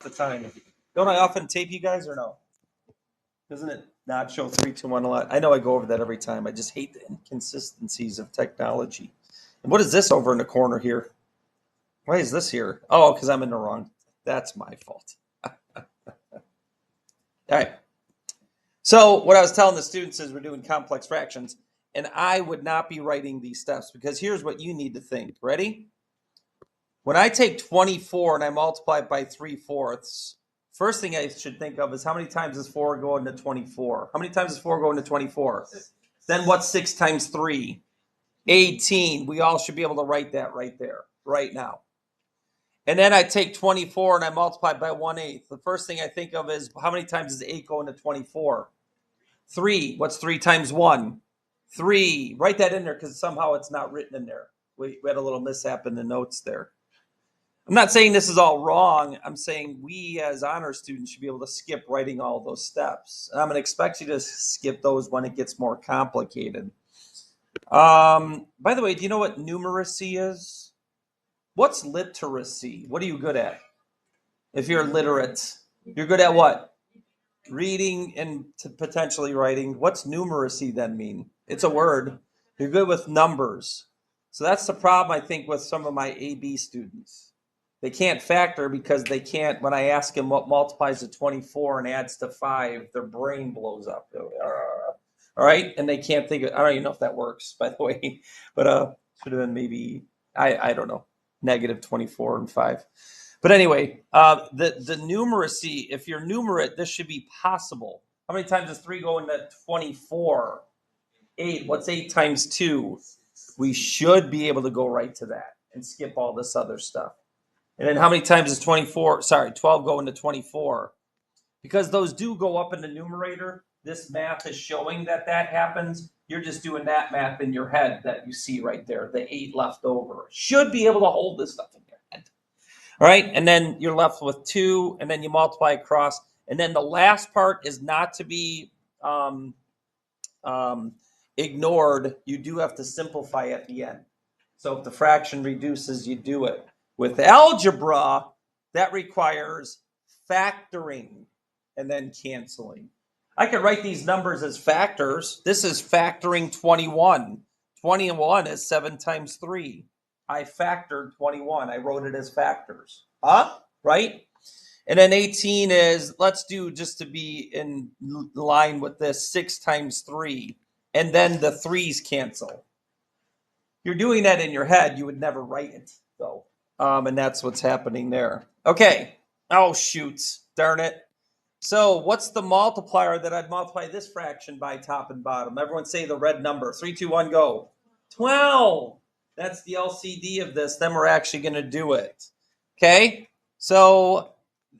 the time. Don't I often tape you guys or no? Doesn't it not show 3, 2, 1 a lot? I know I go over that every time. I just hate the inconsistencies of technology. And what is this over in the corner here? Why is this here? Oh, because I'm in the wrong. That's my fault. All right. So what I was telling the students is we're doing complex fractions, and I would not be writing these steps because here's what you need to think. Ready? When I take 24 and I multiply it by 3/4, first thing I should think of is how many times is 4 going to 24? How many times is 4 going to 24? Then what's 6 times 3? 18. We all should be able to write that right there, right now. And then I take 24 and I multiply by 1/8. The first thing I think of is how many times is 8 going to 24? 3. What's 3 times 1? 3. Write that in there because somehow it's not written in there. We had a little mishap in the notes there. I'm not saying this is all wrong. I'm saying we as honor students should be able to skip writing all those steps. And I'm going to expect you to skip those when it gets more complicated. By the way, do you know what numeracy is? What's literacy? What are you good at? If you're literate, you're good at what? Reading and potentially writing. What's numeracy then mean? It's a word. You're good with numbers. So that's the problem, I think, with some of my AB students. They can't factor because they can't, when I ask them what multiplies to 24 and adds to 5, their brain blows up. All right. And they can't think of, I don't even know if that works, by the way, but should have been maybe, I don't know, negative 24 and 5. But anyway, the numeracy, if you're numerate, this should be possible. How many times does 3 go into 24? 8. What's 8 times 2? We should be able to go right to that and skip all this other stuff. And then how many times is 12 go into 24? Because those do go up in the numerator, this math is showing that that happens. You're just doing that math in your head that you see right there, the 8 left over. Should be able to hold this stuff in your head. All right, and then you're left with 2, and then you multiply across. And then the last part is not to be ignored. You do have to simplify at the end. So if the fraction reduces, you do it. With algebra, that requires factoring and then canceling. I could write these numbers as factors. This is factoring 21. 21 is 7 times 3. I factored 21. I wrote it as factors. Right? And then 18 is, let's do, just to be in line with this, 6 times 3. And then the 3's cancel. You're doing that in your head. You would never write it, though. And that's what's happening there. Okay. Oh, shoots. Darn it. So what's the multiplier that I'd multiply this fraction by top and bottom? Everyone say the red number. 3, 2, 1, go. 12. That's the LCD of this. Then we're actually going to do it. Okay. So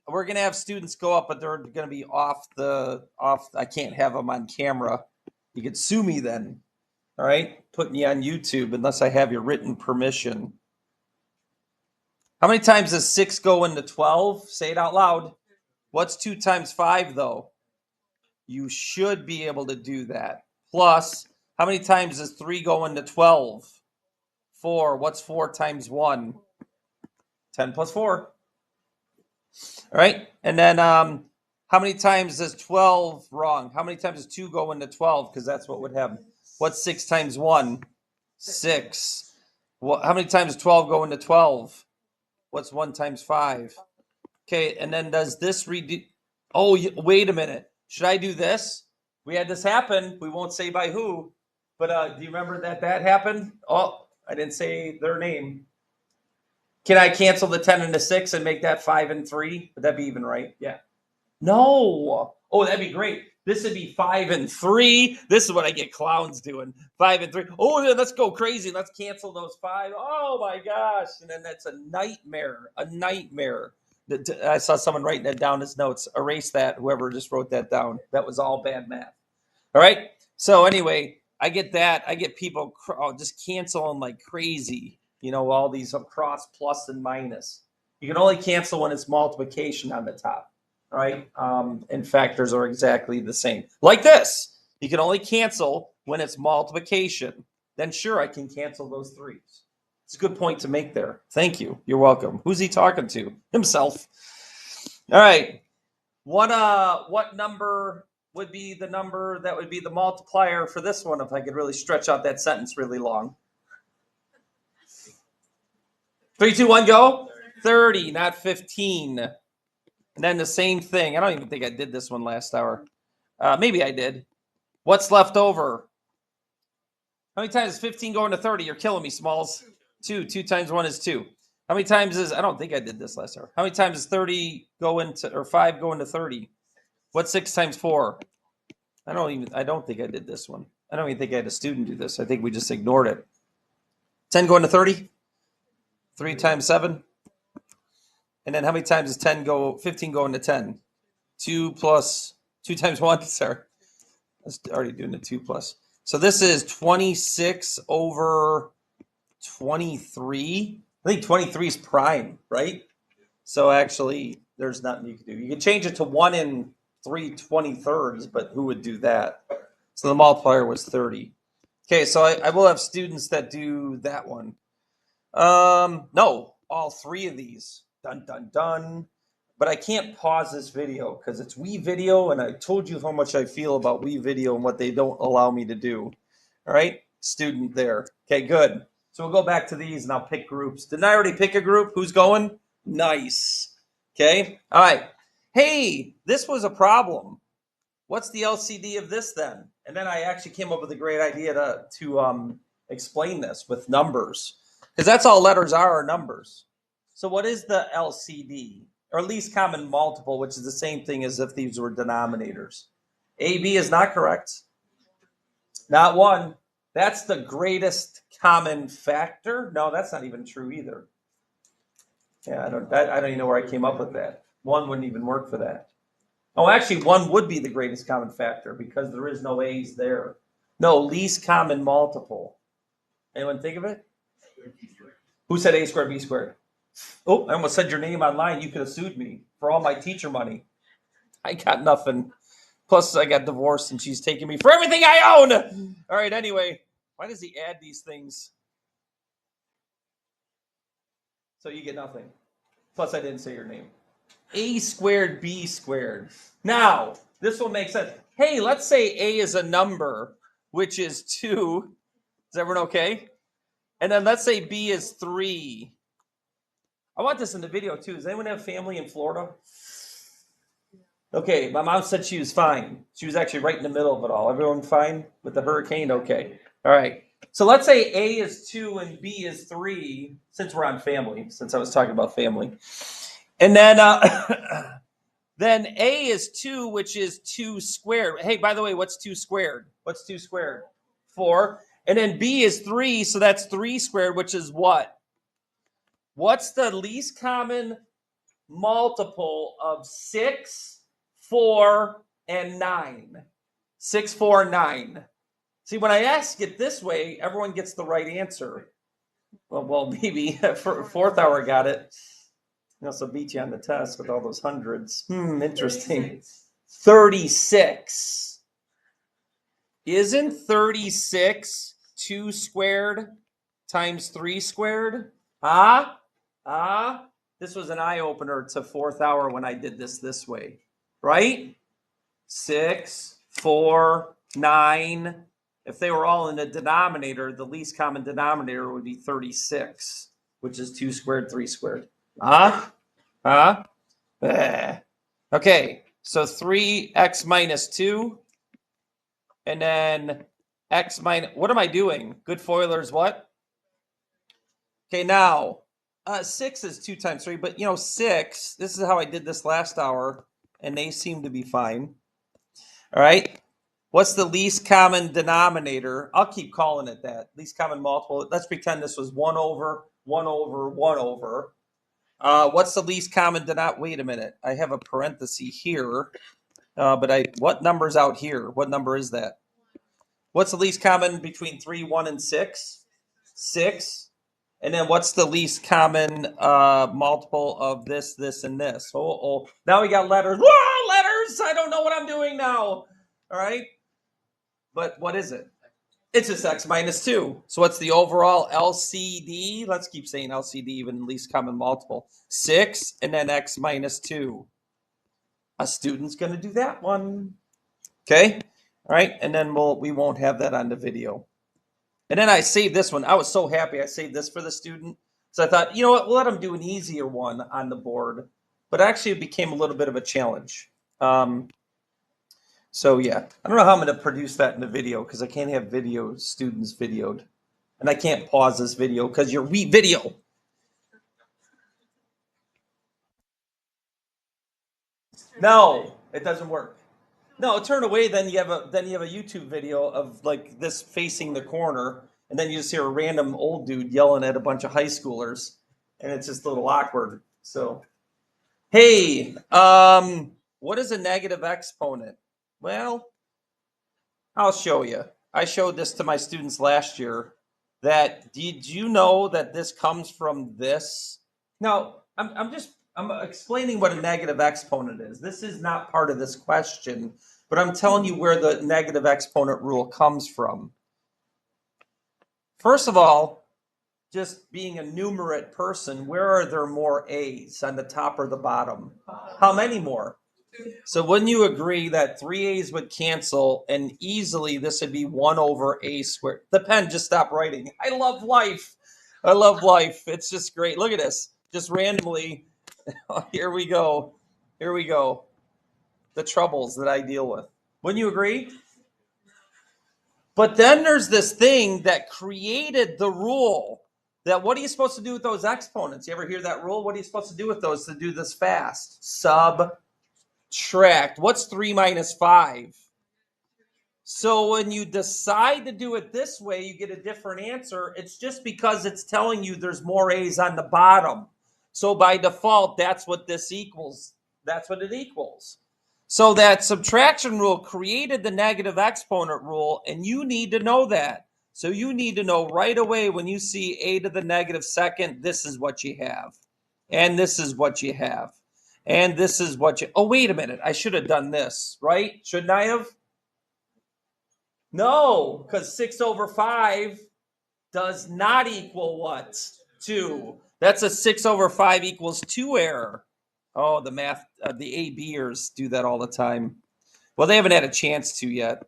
we're going to have students go up, but they're going to be off. I can't have them on camera. You could sue me then. All right. Putting you on YouTube unless I have your written permission. How many times does 6 go into 12? Say it out loud. What's 2 times 5, though? You should be able to do that. Plus, how many times does 3 go into 12? 4. What's 4 times 1? 10 plus 4. All right. And then how many times does 12 wrong? How many times does 2 go into 12? Because that's what would happen. What's 6 times 1? 6. How many times does 12 go into 12? What's 1 times 5? Okay, and then does this redo? Oh, wait a minute. Should I do this? We had this happen. We won't say by who, but do you remember that happened? Oh, I didn't say their name. Can I cancel the 10 and the 6 and make that 5 and 3? Would that be even, right? Yeah. No. Oh, that'd be great. This would be 5 and 3. This is what I get clowns doing. 5 and 3. Oh, yeah, let's go crazy. Let's cancel those 5. Oh my gosh. And then that's a nightmare. A nightmare. I saw someone writing that down as notes. Erase that, whoever just wrote that down. That was all bad math. All right. So anyway, I get that. I get people just canceling like crazy. You know, all these across plus and minus. You can only cancel when it's multiplication on the top. All right. And factors are exactly the same. Like this. You can only cancel when it's multiplication. Then sure, I can cancel those 3's. It's a good point to make there. Thank you. You're welcome. Who's he talking to? Himself. All right. What number would be the number that would be the multiplier for this one if I could really stretch out that sentence really long? 3, 2, 1, go. 30, not 15. And then the same thing. I don't even think I did this one last hour. Maybe I did. What's left over? How many times is 15 going to 30? You're killing me, Smalls. 2. 2 times 1 is 2. How many times is, I don't think I did this last hour. How many times is 30 go into, or 5 go into 30? What's 6 times 4? I don't think I did this one. I don't even think I had a student do this. I think we just ignored it. 10 go into 30? 3 times 7? And then how many times does 15 go into 10? 2 plus 2 times 1, sorry. That's already doing the 2 plus. So this is 26 over 23. I think 23 is prime, right? So actually, there's nothing you can do. You can change it to 1 and 3/23, but who would do that? So the multiplier was 30. Okay, so I will have students that do that one. No, all 3 of these. Dun, dun, dun. But I can't pause this video because it's WeVideo, and I told you how much I feel about WeVideo and what they don't allow me to do. All right, student there. Okay, good. So we'll go back to these and I'll pick groups. Didn't I already pick a group? Who's going? Nice. Okay, all right. Hey, this was a problem. What's the LCD of this then? And then I actually came up with a great idea to explain this with numbers, because that's all letters are numbers. So what is the LCD, or least common multiple, which is the same thing as if these were denominators? AB is not correct. Not 1. That's the greatest common factor. No, that's not even true either. Yeah, I don't even know where I came up with that. 1 wouldn't even work for that. Oh, actually, 1 would be the greatest common factor because there is no A's there. No, least common multiple. Anyone think of it? Who said A squared, B squared? Oh, I almost said your name online. You could have sued me for all my teacher money. I got nothing. Plus, I got divorced and she's taking me for everything I own. All right, anyway, why does he add these things? So you get nothing. Plus, I didn't say your name. A squared, B squared. Now, this will make sense. Hey, let's say A is a number, which is 2. Is everyone okay? And then let's say B is 3. I want this in the video too. Does anyone have family in Florida? Okay, my mom said she was fine. She was actually right in the middle of it all. Everyone fine with the hurricane? Okay. All right. So let's say A is 2 and B is 3, since we're on family, since I was talking about family. And then then A is 2, which is 2 squared. Hey, by the way, what's 2 squared? What's 2 squared? 4. And then B is 3, so that's 3 squared, which is what? What's the least common multiple of 6, 4, and 9? 6, 4, 9. See, when I ask it this way, everyone gets the right answer. Well, maybe for 4th hour got it. I also beat you on the test with all those hundreds. Interesting. 36. Isn't 36 2 squared times 3 squared? This was an eye-opener to 4th hour when I did this way, right? 6, 4, 9. If they were all in the denominator, the least common denominator would be 36, which is 2 squared, 3 squared. Okay, so 3x minus 2, and then x minus, what am I doing? Good Foilers, what? Okay, now, 6 is 2 times 3, but 6, this is how I did this last hour, and they seem to be fine. All right, what's the least common denominator? I'll keep calling it that, least common multiple. Let's pretend this was 1 over, 1 over, 1 over. What's the least common denominator? Wait a minute, I have a parenthesis here, but what number's out here? What number is that? What's the least common between 3, 1, and 6? 6. And then what's the least common multiple of this, this, and this? Oh, now we got letters. Whoa, letters! I don't know what I'm doing now. All right. But what is it? It's just x minus 2. So what's the overall LCD? Let's keep saying LCD, even least common multiple. 6, and then x minus 2. a student's going to do that one. Okay. All right. And then we won't have that on the video. And then I saved this one. I was so happy I saved this for the student. So I thought, you know what, we'll let them do an easier one on the board. But actually it became a little bit of a challenge. So yeah, I don't know how I'm going to produce that in the video because I can't have students videoed. And I can't pause this video because you're video. No, it doesn't work. No, turn away. Then you have a YouTube video of like this facing the corner, and then you just hear a random old dude yelling at a bunch of high schoolers, and it's just a little awkward. So, hey, what is a negative exponent? Well, I'll show you. I showed this to my students last year. That did you know that this comes from this? Now, I'm explaining what a negative exponent is. This is not part of this question, but I'm telling you where the negative exponent rule comes from. First of all, just being a numerate person, where are there more A's, on the top or the bottom? How many more? So wouldn't you agree that 3 A's would cancel, and easily this would be 1 over A squared? The pen just stopped writing. I love life. I love life. It's just great. Look at this. Just randomly. Here we go. Here we go. The troubles that I deal with. Wouldn't you agree? But then there's this thing that created the rule that what are you supposed to do with those exponents? You ever hear that rule? What are you supposed to do with those to do this fast? Subtract. What's 3 minus 5? So when you decide to do it this way, you get a different answer. It's just because it's telling you there's more A's on the bottom. So by default, that's what this equals. That's what it equals. So that subtraction rule created the negative exponent rule, and you need to know that. So you need to know right away when you see a to the negative second, this is what you have. And this is what you have. And this is what you... Oh, wait a minute. I should have done this, right? Shouldn't I have? No, because 6 over 5 does not equal what? 2. That's a 6 over 5 equals 2 error. Oh, the math, the A-Bers do that all the time. Well, they haven't had a chance to yet.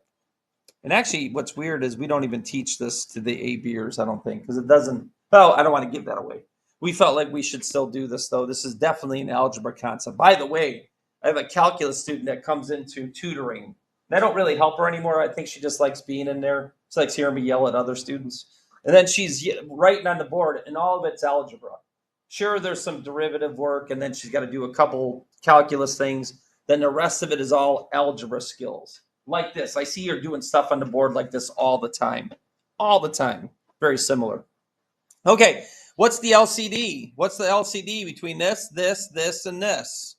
And actually, what's weird is we don't even teach this to the A-Bers, I don't think, because it doesn't... Oh, I don't want to give that away. We felt like we should still do this, though. This is definitely an algebra concept. By the way, I have a calculus student that comes into tutoring. And I don't really help her anymore. I think she just likes being in there. She likes hearing me yell at other students. And then she's writing on the board, and all of it's algebra. Sure, there's some derivative work, and then she's got to do a couple calculus things. Then the rest of it is all algebra skills. Like this. I see her doing stuff on the board like this all the time. All the time. Very similar. Okay, what's the LCD? What's the LCD between this, and this?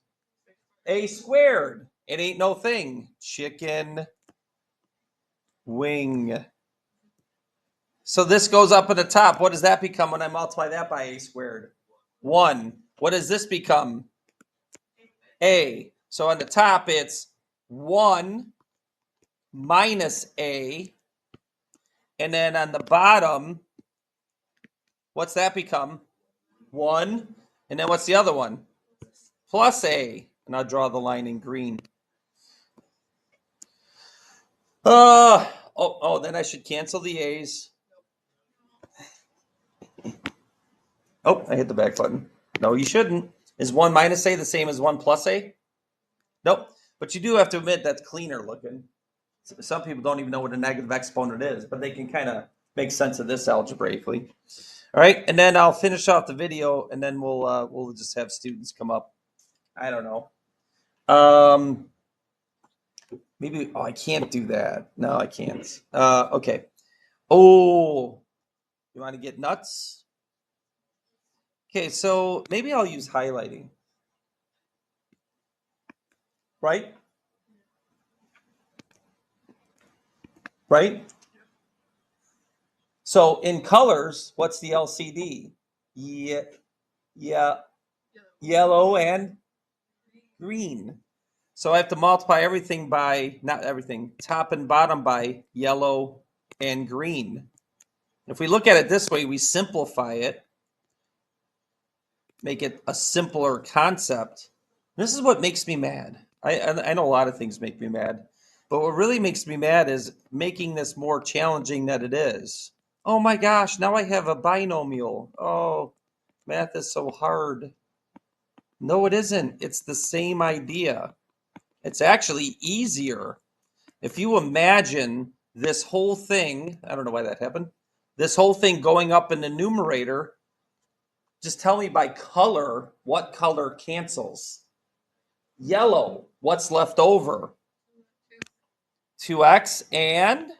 A squared. It ain't no thing. Chicken wing. So this goes up at the top. What does that become when I multiply that by a squared? 1. What does this become? A. So on the top, it's 1 minus A. And then on the bottom, what's that become? 1. And then what's the other one? Plus A. And I'll draw the line in green. Then I should cancel the A's. Oh, I hit the back button. No, you shouldn't. Is 1 minus A the same as 1 plus A? Nope. But you do have to admit that's cleaner looking. Some people don't even know what a negative exponent is, but they can kind of make sense of this algebraically. All right, and then I'll finish off the video, and then we'll just have students come up. I don't know. Maybe. Oh, I can't do that. No, I can't. Okay. Oh, you want to get nuts? Okay, so maybe I'll use highlighting. Right? Right? So in colors, what's the LCD? Yeah, yellow and green. So I have to multiply everything by, not everything, top and bottom by yellow and green. If we look at it this way, we simplify it, make it a simpler concept. This is what makes me mad. I know a lot of things make me mad, but what really makes me mad is making this more challenging than it is. Oh my gosh, now I have a binomial. Oh, math is so hard. No, it isn't. It's the same idea. It's actually easier. If you imagine this whole thing, I don't know why that happened, this whole thing going up in the numerator, just tell me by color what color cancels. Yellow, what's left over? 2x and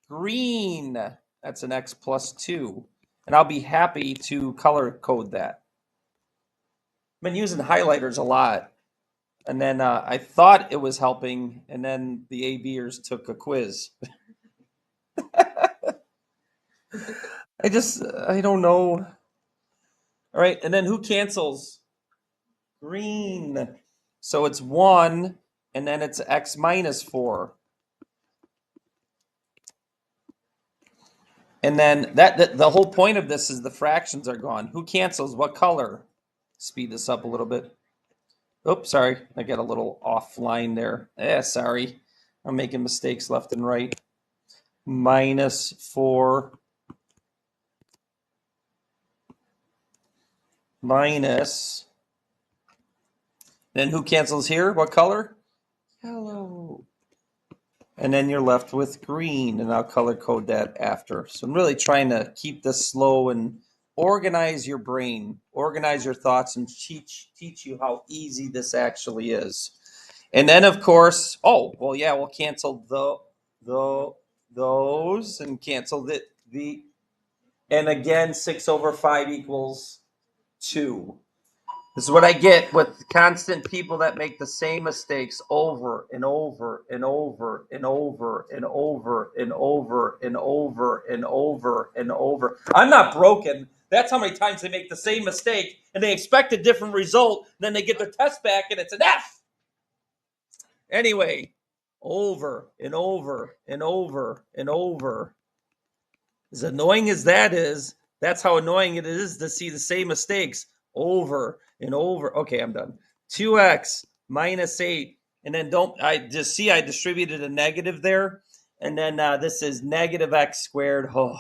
green. That's an x plus 2. And I'll be happy to color code that. I've been using highlighters a lot. And then I thought it was helping, and then the ABers took a quiz. I don't know. All right, and then who cancels? Green. So it's 1, and then it's x minus 4. And then the whole point of this is the fractions are gone. Who cancels? What color? Speed this up a little bit. Oops, sorry. I got a little offline there. Sorry. I'm making mistakes left and right. Minus 4 minus. Then who cancels here? What color? Yellow. And then you're left with green, and I'll color code that after. So I'm really trying to keep this slow and organize your brain, organize your thoughts, and teach you how easy this actually is. And then, of course, oh, well, yeah, we'll cancel those and cancel the, and again, 6 over 5 equals 2. This is what I get with constant people that make the same mistakes over and over and over and over and over and over and over and over and over. I'm not broken. That's how many times they make the same mistake and they expect a different result. Then they get their test back and it's an F. Anyway, over and over and over and over. As annoying as that is, that's how annoying it is to see the same mistakes over and over. Okay, I'm done. 2x minus 8. And then I distributed a negative there. And then this is negative x squared. Oh.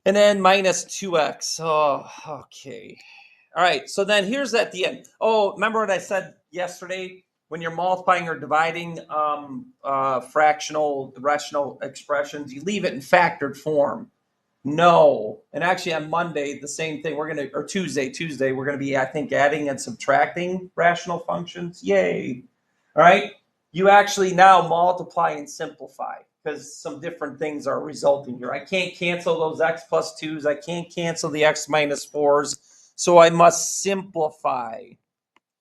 And then minus 2x. Oh, okay. All right, so then here's at the end. Oh, remember what I said yesterday? When you're multiplying or dividing fractional, rational expressions, you leave it in factored form. No. And actually on Monday, the same thing. Or Tuesday, we're going to be, I think, adding and subtracting rational functions. Yay. All right. You actually now multiply and simplify because some different things are resulting here. I can't cancel those x plus 2s. I can't cancel the x minus 4s. So I must simplify.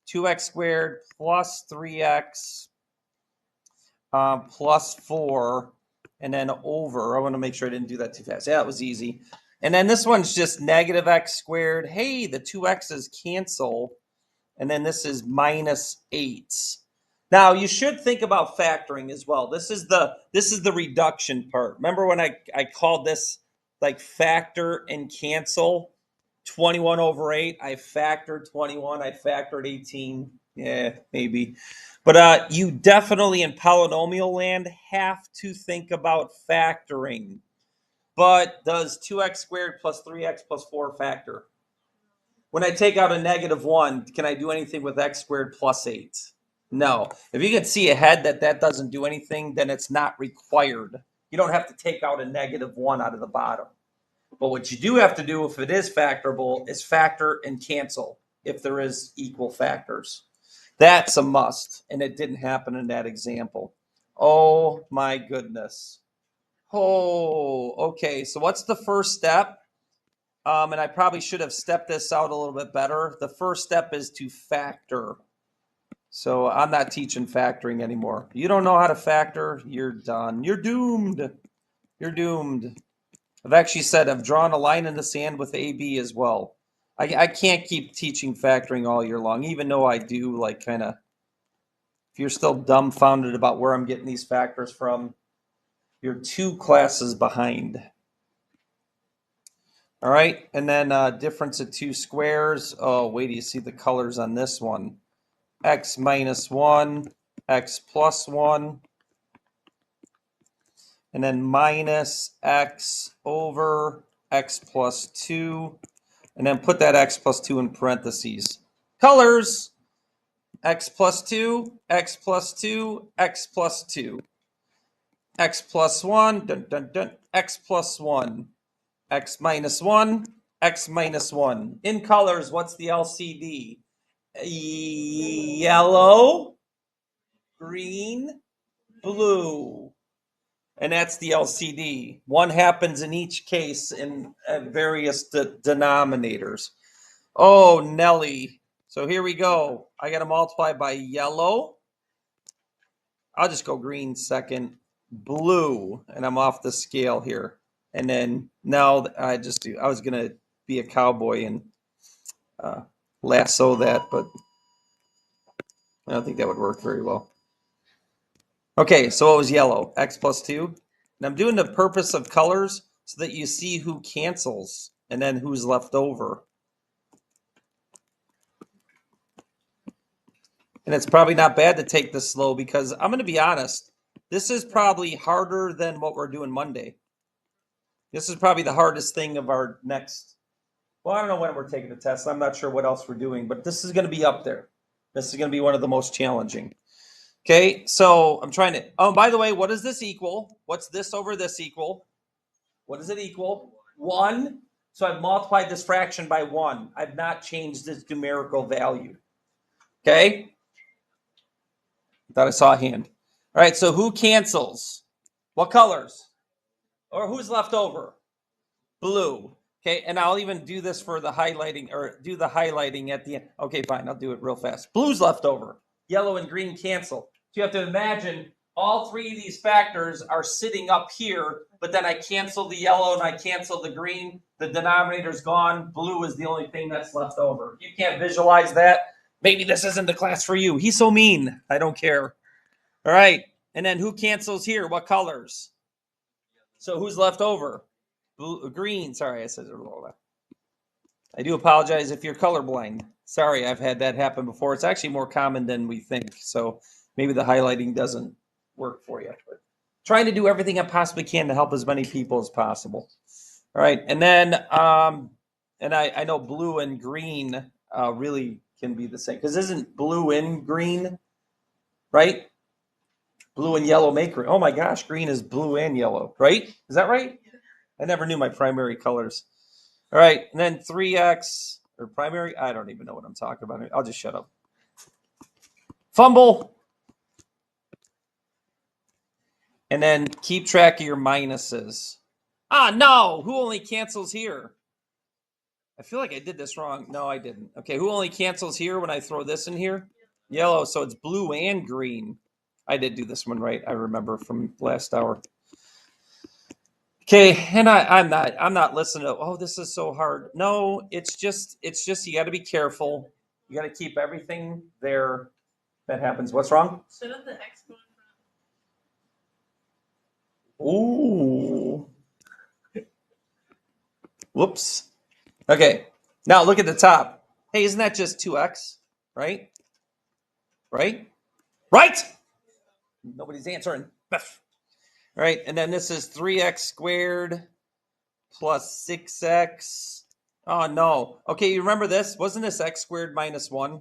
2x squared plus 3x plus 4, and then over. I want to make sure I didn't do that too fast. Yeah, that was easy. And then this one's just negative x squared. Hey, the 2x's cancel. And then this is minus 8. Now, you should think about factoring as well. This is the reduction part. Remember when I called this like factor and cancel? 21 over 8. I factored 21. I factored 18. Yeah, maybe. But you definitely in polynomial land have to think about factoring. But does 2x squared plus 3x plus 4 factor? When I take out a negative 1, can I do anything with x squared plus 8? No. If you can see ahead that doesn't do anything, then it's not required. You don't have to take out a negative 1 out of the bottom. But what you do have to do if it is factorable is factor and cancel if there is equal factors. That's a must, and it didn't happen in that example. Oh my goodness. Oh, okay. So what's the first step? And I probably should have stepped this out a little bit better. The first step is to factor. So I'm not teaching factoring anymore. You don't know how to factor, you're done. You're doomed. You're doomed. I've actually said I've drawn a line in the sand with AB as well. I can't keep teaching factoring all year long, even though I do like kind of, if you're still dumbfounded about where I'm getting these factors from, you're 2 classes behind. All right, and then difference of 2 squares. Oh, wait, do you see the colors on this one? x minus 1, x plus 1, and then minus x over x plus 2, and then put that x plus 2 in parentheses. Colors, x plus 2, x plus 2, x plus 2, x plus 1, dun, dun, dun, x plus 1, x minus 1, x minus 1. In colors, what's the LCD? Yellow, green, blue. And that's the LCD. One happens in each case in various denominators. Oh, Nelly. So here we go. I got to multiply by yellow. I'll just go green second. Blue. And I'm off the scale here. And then now I was going to be a cowboy and lasso that, but I don't think that would work very well. Okay, so it was yellow, x plus 2. And I'm doing the purpose of colors so that you see who cancels and then who's left over. And it's probably not bad to take this slow because I'm going to be honest, this is probably harder than what we're doing Monday. This is probably the hardest thing of our next, well, I don't know when we're taking the test. I'm not sure what else we're doing, but this is going to be up there. This is going to be one of the most challenging. Okay, so I'm trying to, oh, by the way, what does this equal? What's this over this equal? What does it equal? 1. So I've multiplied this fraction by 1. I've not changed its numerical value. Okay? Thought I saw a hand. All right, so who cancels? What colors? Or who's left over? Blue. Okay, and I'll even do this for the highlighting, or do the highlighting at the end. Okay, fine, I'll do it real fast. Blue's left over. Yellow and green cancel. So you have to imagine all 3 of these factors are sitting up here, but then I cancel the yellow and I cancel the green. The denominator's gone. Blue is the only thing that's left over. You can't visualize that. Maybe this isn't the class for you. He's so mean. I don't care. All right. And then who cancels here? What colors? So who's left over? Blue, green. Sorry, I said it wrong. I do apologize if you're colorblind. Sorry, I've had that happen before. It's actually more common than we think. So maybe the highlighting doesn't work for you. But trying to do everything I possibly can to help as many people as possible. All right. And then, and I know blue and green really can be the same. Because isn't blue and green, right? Blue and yellow make green. Oh my gosh, green is blue and yellow, right? Is that right? I never knew my primary colors. All right, and then 3x, or primary, I don't even know what I'm talking about. I'll just shut up. Fumble. And then keep track of your minuses. Ah, no, who only cancels here? I feel like I did this wrong. No, I didn't. Okay, who only cancels here when I throw this in here? Yellow, so it's blue and green. I did do this one right. I remember from last hour. Okay, and I'm not listening to, oh, this is so hard. No, it's just you got to be careful. You got to keep everything there that happens. What's wrong? Shouldn't the X go in front? Ooh. Whoops. Okay. Now look at the top. Hey, isn't that just 2x? Right? Right? Right? Nobody's answering. All right, and then this is 3x squared plus 6x. Oh, no. Okay, you remember this? Wasn't this x squared minus 1?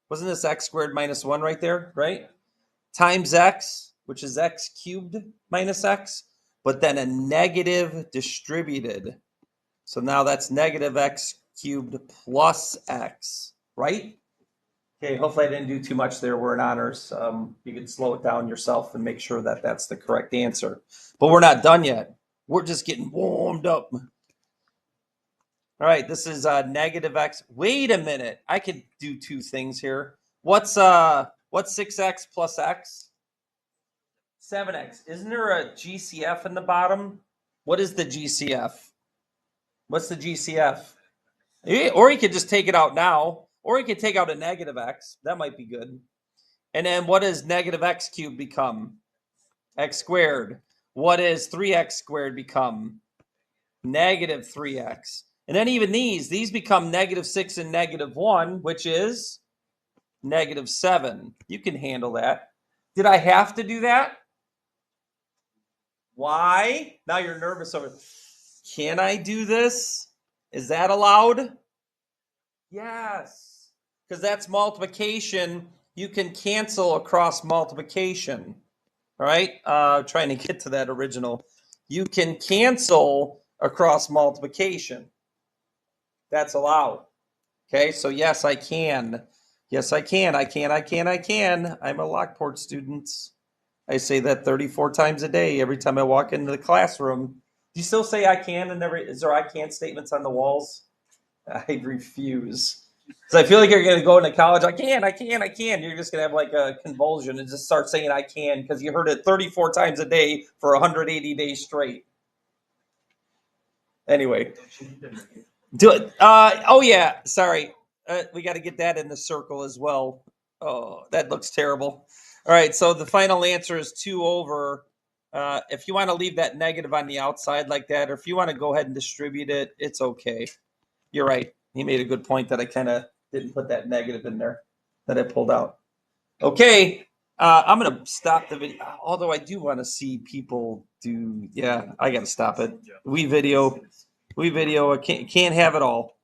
Wasn't this x squared minus 1 right there, right? Times x, which is x cubed minus x, but then a negative distributed. So now that's negative x cubed plus x, right? Okay, hopefully I didn't do too much there. We're in honors. You can slow it down yourself and make sure that that's the correct answer. But we're not done yet. We're just getting warmed up. All right, this is negative x. Wait a minute. I could do 2 things here. What's 6x plus x? 7x. Isn't there a GCF in the bottom? What is the GCF? What's the GCF? Or you could just take it out now. Or you could take out a negative x. That might be good. And then what does negative x cubed become? X squared. What does 3x squared become? Negative 3x. And then even these become negative 6 and negative 1, which is -7. You can handle that. Did I have to do that? Why? Now you're nervous over. Can I do this? Is that allowed? Yes, because that's multiplication. You can cancel across multiplication. All right, trying to get to that original. You can cancel across multiplication. That's allowed. Okay, so yes, I can. Yes, I can. I can. I'm a Lockport student. I say that 34 times a day every time I walk into the classroom. Do you still say I can? And is there I can statements on the walls? I refuse. So I feel like you're going to go into college. I can. You're just going to have like a convulsion and just start saying I can because you heard it 34 times a day for 180 days straight. Anyway, do it. Oh yeah, sorry. We got to get that in the circle as well. Oh, that looks terrible. All right, so the final answer is 2 over. If you want to leave that negative on the outside like that, or if you want to go ahead and distribute it, it's okay. You're right. He made a good point that I kind of didn't put that negative in there that I pulled out. Okay, I'm going to stop the video. Although I do want to see people do. Yeah, I got to stop it. We video. I can't have it all.